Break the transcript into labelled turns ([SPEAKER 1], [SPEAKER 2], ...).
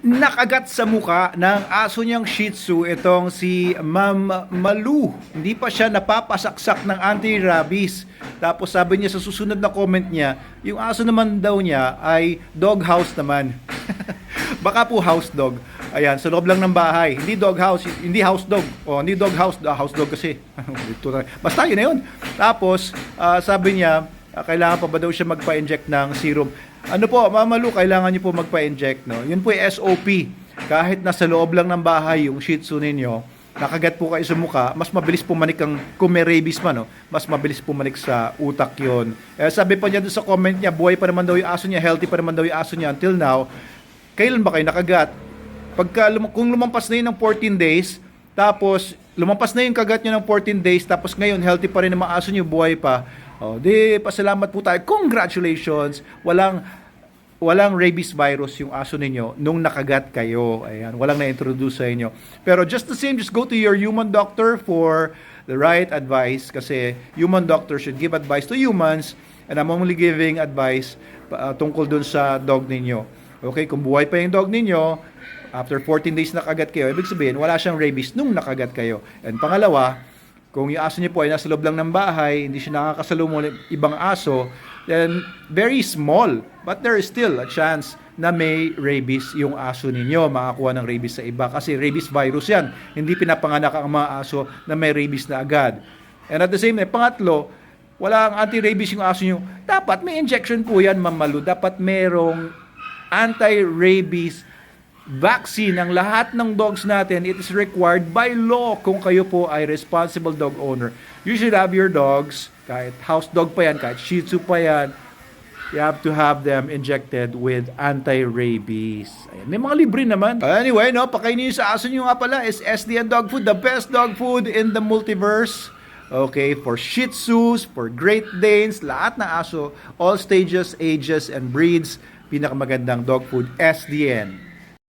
[SPEAKER 1] Nakagat sa muka ng aso niyang Shih Tzu itong si Ma'am Malu. Hindi pa siya napapasaksak ng anti-rabies. Tapos sabi niya sa susunod na comment niya, yung aso naman daw niya ay dog house naman. Baka po house dog. Ayan, sa loob lang ng bahay. Hindi dog house, hindi house dog. O, hindi dog house, house dog kasi. Basta yun na yun. Tapos, sabi niya, kailangan pa ba daw siya magpa-inject ng serum. Ano po, Mamalu, kailangan niyo po magpa-inject, no? Yun po yung SOP. Kahit nasa loob lang ng bahay yung Shih Tzu ninyo, nakagat po kayo sa mukha, mas mabilis pumanik ang, kung may rabies man, no? Mas mabilis pumanik sa utak yon. Sabi pa niya doon sa comment niya, buhay pa naman daw yung aso niya, healthy pa naman daw yung aso niya until now. Kailan ba kayo nakagat? Kung lumampas na yun ng 14 days, tapos lumampas na yung kagat niyo ng 14 days, tapos ngayon healthy pa rin ang mga aso niyo, buhay pa. Oh, di pasalamat po tayo. Congratulations. Walang rabies virus yung aso ninyo nung nakagat kayo. Ayan, walang na-introduce sa inyo. Pero just the same, just go to your human doctor for the right advice kasi human doctor should give advice to humans and I'm only giving advice tungkol dun sa dog ninyo. Okay, kung buhay pa yung dog ninyo, after 14 days nakagat kayo, ibig sabihin, wala siyang rabies nung nakagat kayo. And pangalawa, kung yung aso niyo po ay nasa loob lang ng bahay, hindi siya nakakasalubong ng ibang aso, then very small, but there is still a chance na may rabies yung aso ninyo, makakuha ng rabies sa iba. Kasi rabies virus yan. Hindi pinapanganak ang mga aso na may rabies na agad. And at the same time, pangatlo, wala ang anti-rabies yung aso nyo. Dapat may injection po yan, Mamalu. Dapat merong anti-rabies vaccine ang lahat ng dogs natin. It is required by law kung kayo po ay responsible dog owner. You should have your dogs, kahit house dog pa yan, kahit Shih Tzu pa yan, you have to have them injected with anti-rabies. Ayan. May mga libre naman. Anyway, no, pakainin nyo sa aso nyo nga pala is SDN Dog Food, the best dog food in the multiverse. Okay, for Shih Tzus, for Great Danes, lahat ng aso, all stages, ages, and breeds, pinakamagandang dog food, SDN.